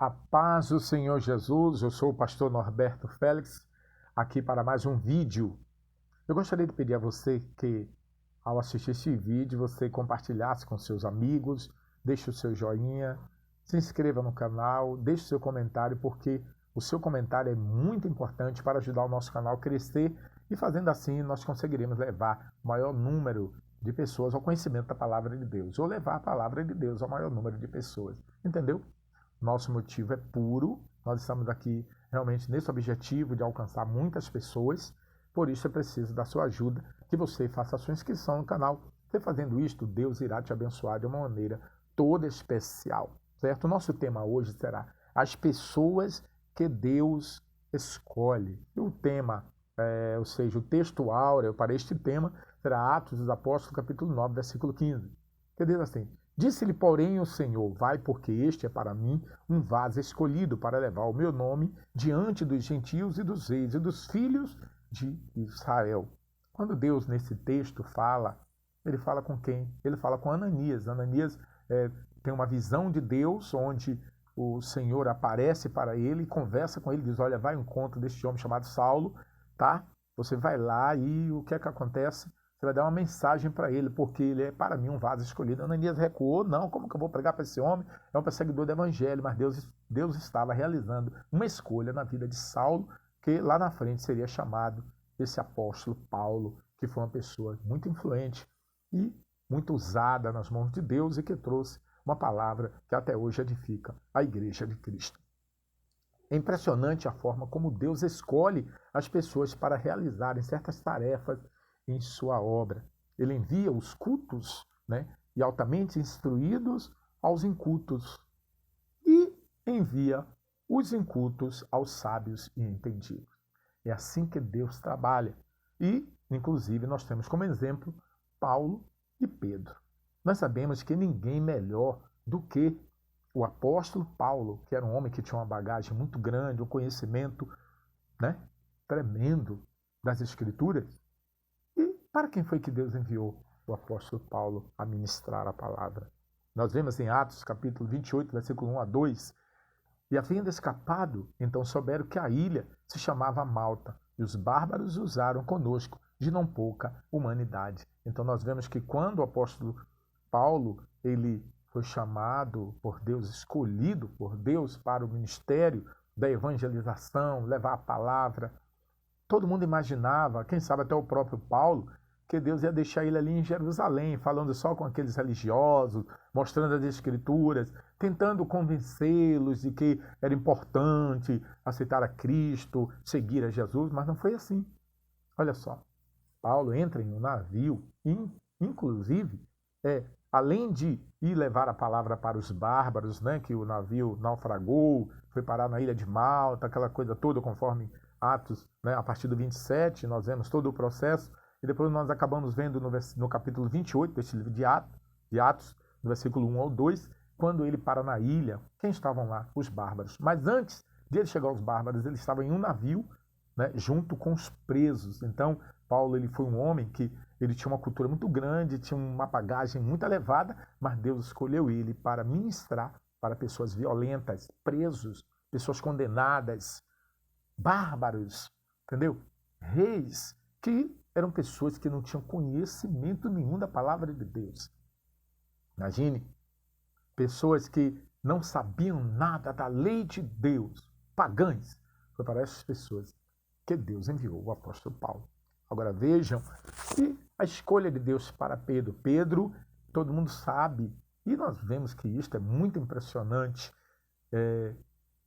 A paz do Senhor Jesus, eu sou o pastor Norberto Félix, aqui para mais um vídeo. Eu gostaria de pedir a você que, ao assistir esse vídeo, você compartilhasse com seus amigos, deixe o seu joinha, se inscreva no canal, deixe o seu comentário, porque o seu comentário é muito importante para ajudar o nosso canal a crescer e fazendo assim nós conseguiremos levar o maior número de pessoas ao conhecimento da palavra de Deus, ou levar a palavra de Deus ao maior número de pessoas, entendeu? Nosso motivo é puro, nós estamos aqui realmente nesse objetivo de alcançar muitas pessoas, por isso é preciso da sua ajuda, que você faça a sua inscrição no canal. Você fazendo isto, Deus irá te abençoar de uma maneira toda especial, certo? O nosso tema hoje será as pessoas que Deus escolhe. E o tema, ou seja, o texto áureo para este tema será Atos dos Apóstolos, capítulo 9, versículo 15. Que diz assim: Disse-lhe, porém, o Senhor: Vai, porque este é para mim um vaso escolhido para levar o meu nome diante dos gentios e dos reis e dos filhos de Israel. Quando Deus, nesse texto, fala, ele fala com quem? Ele fala com Ananias. Ananias tem uma visão de Deus, onde o Senhor aparece para ele e conversa com ele, diz: olha, vai ao encontro deste homem chamado Saulo, tá? Você vai lá e o que é que acontece? Você vai dar uma mensagem para ele, porque ele é para mim um vaso escolhido. Ananias recuou: não, como que eu vou pregar para esse homem? É um perseguidor do evangelho. Mas Deus estava realizando uma escolha na vida de Saulo, que lá na frente seria chamado esse apóstolo Paulo, que foi uma pessoa muito influente e muito usada nas mãos de Deus e que trouxe uma palavra que até hoje edifica a Igreja de Cristo. É impressionante a forma como Deus escolhe as pessoas para realizarem certas tarefas em sua obra. Ele envia os cultos, e altamente instruídos aos incultos, e envia os incultos aos sábios e entendidos. É assim que Deus trabalha. E, inclusive, nós temos como exemplo Paulo e Pedro. Nós sabemos que ninguém melhor do que o apóstolo Paulo, que era um homem que tinha uma bagagem muito grande, um conhecimento tremendo das Escrituras. E para quem foi que Deus enviou o apóstolo Paulo a ministrar a palavra? Nós vemos em Atos, capítulo 28, versículo 1 a 2, e havendo escapado, então souberam que a ilha se chamava Malta, e os bárbaros usaram conosco de não pouca humanidade. Então nós vemos que quando o apóstolo Paulo, ele foi chamado por Deus, escolhido por Deus para o ministério da evangelização, levar a palavra, todo mundo imaginava, quem sabe até o próprio Paulo, que Deus ia deixar ele ali em Jerusalém, falando só com aqueles religiosos, mostrando as Escrituras, tentando convencê-los de que era importante aceitar a Cristo, seguir a Jesus, mas não foi assim. Olha só, Paulo entra em um navio, inclusive, além de ir levar a palavra para os bárbaros, que o navio naufragou, foi parar na ilha de Malta, aquela coisa toda, conforme Atos, a partir do 27, nós vemos todo o processo, e depois nós acabamos vendo no capítulo 28 deste livro de Atos, no versículo 1 ao 2, quando ele para na ilha, quem estavam lá? Os bárbaros. Mas antes de ele chegar aos bárbaros, ele estava em um navio, junto com os presos. Então, Paulo, ele foi um homem que ele tinha uma cultura muito grande, tinha uma bagagem muito elevada, mas Deus escolheu ele para ministrar para pessoas violentas, presos, pessoas condenadas, bárbaros, entendeu? Reis, que eram pessoas que não tinham conhecimento nenhum da palavra de Deus. Imagine, pessoas que não sabiam nada da lei de Deus, pagãs. Foi para essas pessoas que Deus enviou o apóstolo Paulo. Agora vejam que a escolha de Deus para Pedro. Pedro, todo mundo sabe, e nós vemos que isto é muito impressionante.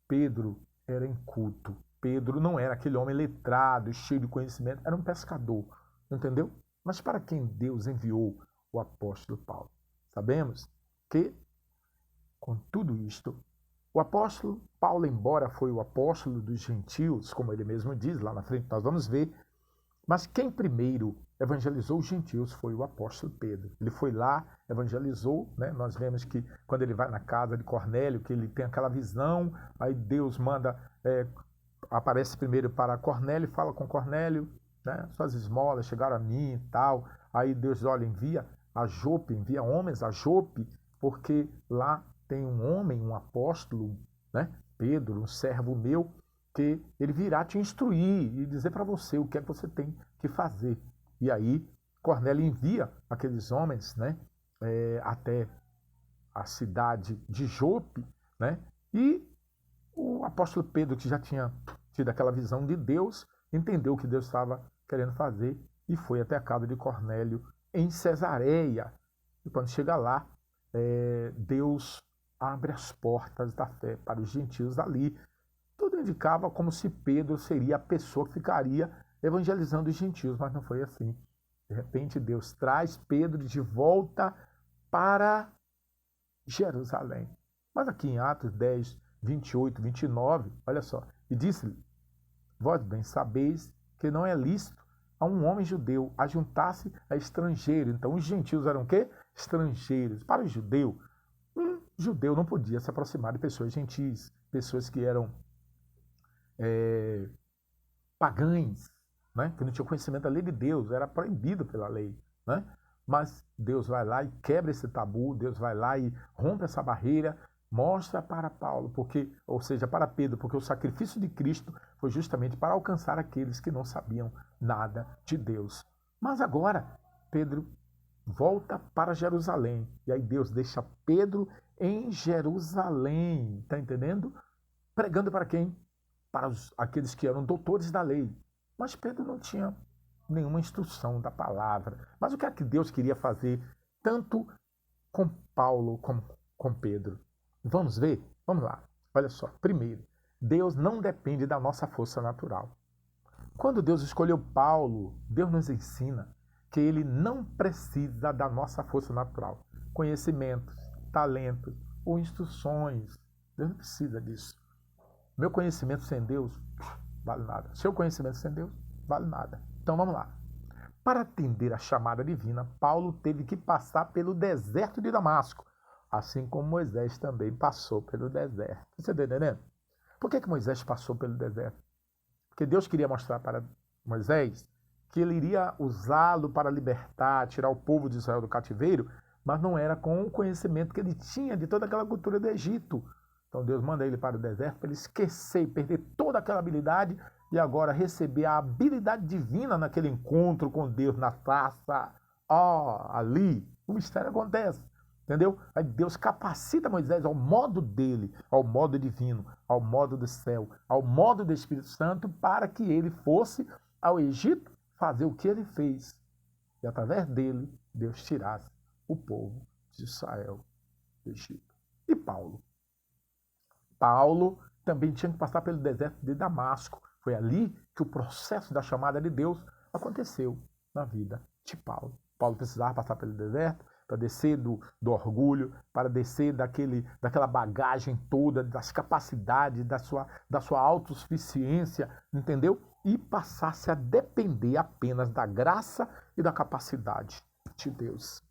Pedro era inculto. Pedro não era aquele homem letrado, cheio de conhecimento, era um pescador, entendeu? Mas para quem Deus enviou o apóstolo Paulo? Sabemos que, com tudo isto, o apóstolo Paulo, embora foi o apóstolo dos gentios, como ele mesmo diz, lá na frente nós vamos ver, mas quem primeiro evangelizou os gentios foi o apóstolo Pedro. Ele foi lá, evangelizou, Nós vemos que quando ele vai na casa de Cornélio, que ele tem aquela visão, aí Deus manda, aparece primeiro para Cornélio, fala com Cornélio, suas esmolas chegaram a mim e tal. Aí Deus, olha, envia a Jope, envia homens a Jope, porque lá tem um homem, um apóstolo né? Pedro, um servo meu, que ele virá te instruir e dizer para você o que é que você tem que fazer. E aí Cornélio envia aqueles homens, né, até a cidade de Jope, né? E o apóstolo Pedro, que já tinha tido aquela visão de Deus, entendeu o que Deus estava querendo fazer e foi até a casa de Cornélio em Cesareia. E quando chega lá, Deus abre as portas da fé para os gentios ali. Tudo indicava como se Pedro seria a pessoa que ficaria evangelizando os gentios, mas não foi assim. De repente, Deus traz Pedro de volta para Jerusalém. Mas aqui em Atos 10, 28, 29, olha só. E disse-lhe: vós bem sabeis que não é lícito a um homem judeu ajuntar-se a estrangeiro. Então os gentios eram o quê? Estrangeiros. Para o judeu, um judeu não podia se aproximar de pessoas gentis, pessoas que eram pagães, né? Que não tinham conhecimento da lei de Deus, era proibido pela lei, né? Mas Deus vai lá e quebra esse tabu, Deus vai lá e rompe essa barreira, mostra para Paulo, ou seja, para Pedro, porque o sacrifício de Cristo foi justamente para alcançar aqueles que não sabiam nada de Deus. Mas agora, Pedro volta para Jerusalém, e aí Deus deixa Pedro em Jerusalém, tá entendendo? Pregando para quem? Para aqueles que eram doutores da lei. Mas Pedro não tinha nenhuma instrução da palavra. Mas o que é que Deus queria fazer tanto com Paulo como com Pedro? Vamos ver? Vamos lá. Olha só. Primeiro, Deus não depende da nossa força natural. Quando Deus escolheu Paulo, Deus nos ensina que ele não precisa da nossa força natural. Conhecimentos, talentos ou instruções. Deus não precisa disso. Meu conhecimento sem Deus vale nada. Seu conhecimento sem Deus vale nada. Então vamos lá. Para atender a chamada divina, Paulo teve que passar pelo deserto de Damasco, assim como Moisés também passou pelo deserto. Você está entendendo? Por que Moisés passou pelo deserto? Porque Deus queria mostrar para Moisés que ele iria usá-lo para libertar, tirar o povo de Israel do cativeiro, mas não era com o conhecimento que ele tinha de toda aquela cultura do Egito. Então Deus manda ele para o deserto para ele esquecer e perder toda aquela habilidade e agora receber a habilidade divina naquele encontro com Deus na taça. Ali o mistério acontece. Entendeu? Aí Deus capacita Moisés ao modo dele, ao modo divino, ao modo do céu, ao modo do Espírito Santo, para que ele fosse ao Egito fazer o que ele fez. E através dele, Deus tirasse o povo de Israel do Egito. E Paulo? Paulo também tinha que passar pelo deserto de Damasco. Foi ali que o processo da chamada de Deus aconteceu na vida de Paulo. Paulo precisava passar pelo deserto para descer do orgulho, para descer daquela bagagem toda, das capacidades, da sua autossuficiência, entendeu? E passasse a depender apenas da graça e da capacidade de Deus.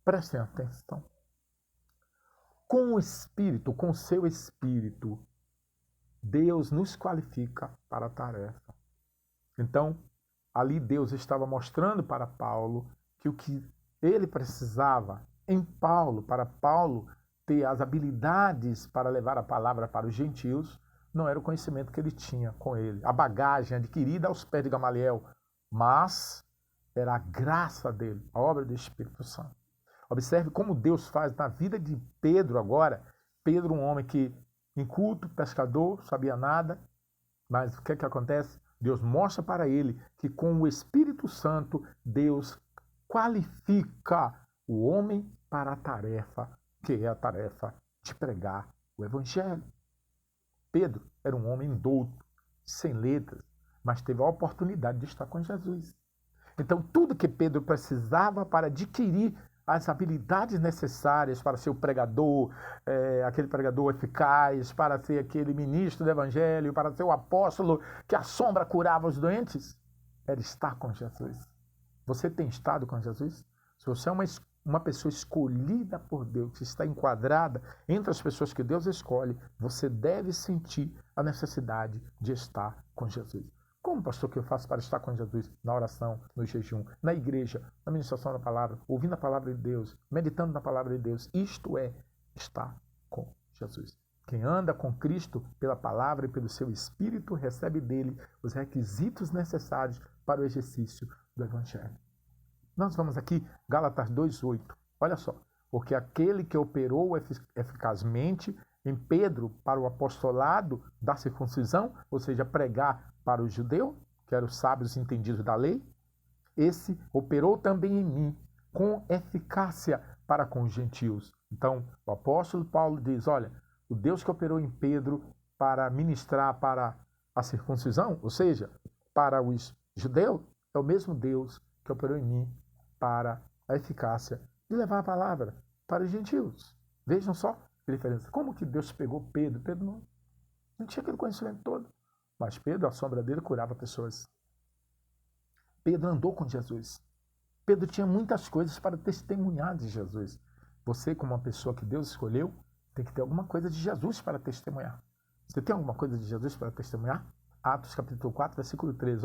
Prestem atenção. Com o Espírito, com o seu Espírito, Deus nos qualifica para a tarefa. Então, ali Deus estava mostrando para Paulo que o que ele precisava em Paulo, para Paulo ter as habilidades para levar a palavra para os gentios, não era o conhecimento que ele tinha com ele, a bagagem adquirida aos pés de Gamaliel, mas era a graça dele, a obra do Espírito Santo. Observe como Deus faz na vida de Pedro agora. Pedro, um homem que inculto, pescador, sabia nada, mas o que é que acontece? Deus mostra para ele que com o Espírito Santo, Deus qualifica o homem para a tarefa, que é a tarefa de pregar o Evangelho. Pedro era um homem douto, sem letras, mas teve a oportunidade de estar com Jesus. Então, tudo que Pedro precisava para adquirir as habilidades necessárias para ser o pregador, aquele pregador eficaz, para ser aquele ministro do Evangelho, para ser o apóstolo que a sombra curava os doentes, era estar com Jesus. Você tem estado com Jesus? Se você é uma pessoa escolhida por Deus, que está enquadrada entre as pessoas que Deus escolhe, você deve sentir a necessidade de estar com Jesus. Como, pastor, que eu faço para estar com Jesus? Na oração, no jejum, na igreja, na ministração da palavra, ouvindo a palavra de Deus, meditando na palavra de Deus. Isto é estar com Jesus. Quem anda com Cristo pela palavra e pelo seu Espírito recebe dele os requisitos necessários para o exercício do Evangelho. Nós vamos aqui, Gálatas 2:8. Olha só. Porque aquele que operou eficazmente em Pedro para o apostolado da circuncisão, ou seja, pregar para o judeu, que eram os sábios entendidos da lei, esse operou também em mim, com eficácia para com os gentios. Então, o apóstolo Paulo diz, olha, o Deus que operou em Pedro para ministrar para a circuncisão, ou seja, para os judeus, é o mesmo Deus que operou em mim para a eficácia de levar a palavra para os gentios. Vejam só a diferença. Como que Deus pegou Pedro? Pedro não tinha aquele conhecimento todo. Mas Pedro, a sombra dele, curava pessoas. Pedro andou com Jesus. Pedro tinha muitas coisas para testemunhar de Jesus. Você, como uma pessoa que Deus escolheu, tem que ter alguma coisa de Jesus para testemunhar. Você tem alguma coisa de Jesus para testemunhar? Atos capítulo 4, versículo 3.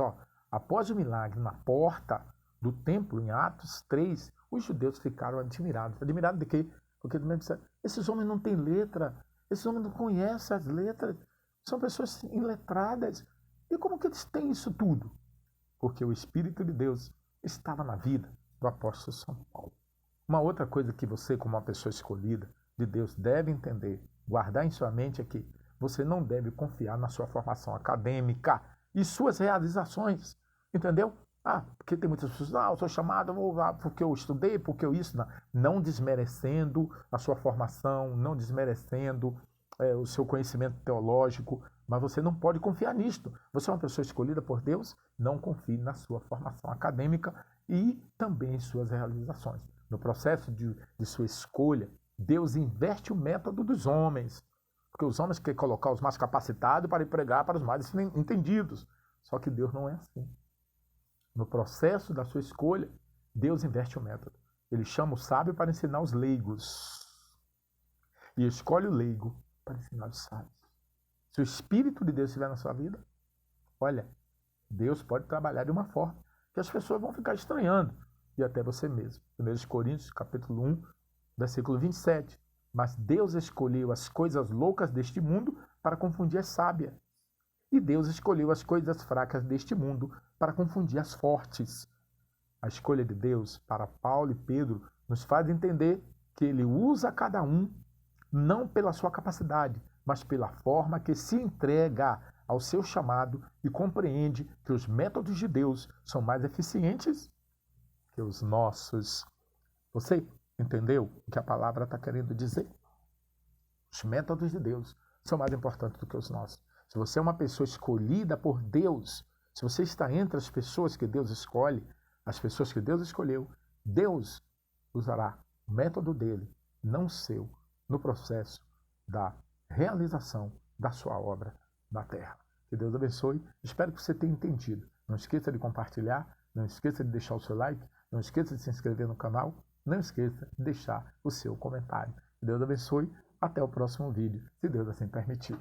Após o milagre na porta do templo, em Atos 3, os judeus ficaram admirados. Admirados de quê? Porque disseram, esses homens não têm letra, esses homens não conhecem as letras, são pessoas iletradas. E como que eles têm isso tudo? Porque o Espírito de Deus estava na vida do apóstolo São Paulo. Uma outra coisa que você, como uma pessoa escolhida de Deus, deve entender, guardar em sua mente é que você não deve confiar na sua formação acadêmica e suas realizações. Entendeu? Porque tem muitas pessoas, eu sou chamado, porque eu estudei, porque eu isso. Não desmerecendo a sua formação, não desmerecendo o seu conhecimento teológico, mas você não pode confiar nisto. Você é uma pessoa escolhida por Deus, não confie na sua formação acadêmica e também em suas realizações. No processo de sua escolha, Deus inverte o método dos homens, porque os homens querem colocar os mais capacitados para ir pregar para os mais entendidos. Só que Deus não é assim. No processo da sua escolha, Deus inverte o método. Ele chama o sábio para ensinar os leigos. E escolhe o leigo para ensinar os sábios. Se o Espírito de Deus estiver na sua vida, olha, Deus pode trabalhar de uma forma que as pessoas vão ficar estranhando. E até você mesmo. 1 Coríntios, capítulo 1, versículo 27. Mas Deus escolheu as coisas loucas deste mundo para confundir as sábias. E Deus escolheu as coisas fracas deste mundo para confundir as fortes. A escolha de Deus para Paulo e Pedro nos faz entender que ele usa cada um não pela sua capacidade, mas pela forma que se entrega ao seu chamado e compreende que os métodos de Deus são mais eficientes que os nossos. Você entendeu o que a palavra está querendo dizer? Os métodos de Deus são mais importantes do que os nossos. Se você é uma pessoa escolhida por Deus, se você está entre as pessoas que Deus escolhe, as pessoas que Deus escolheu, Deus usará o método dele, não o seu, no processo da realização da sua obra na terra. Que Deus abençoe. Espero que você tenha entendido. Não esqueça de compartilhar, não esqueça de deixar o seu like, não esqueça de se inscrever no canal, não esqueça de deixar o seu comentário. Que Deus abençoe. Até o próximo vídeo, se Deus assim permitir.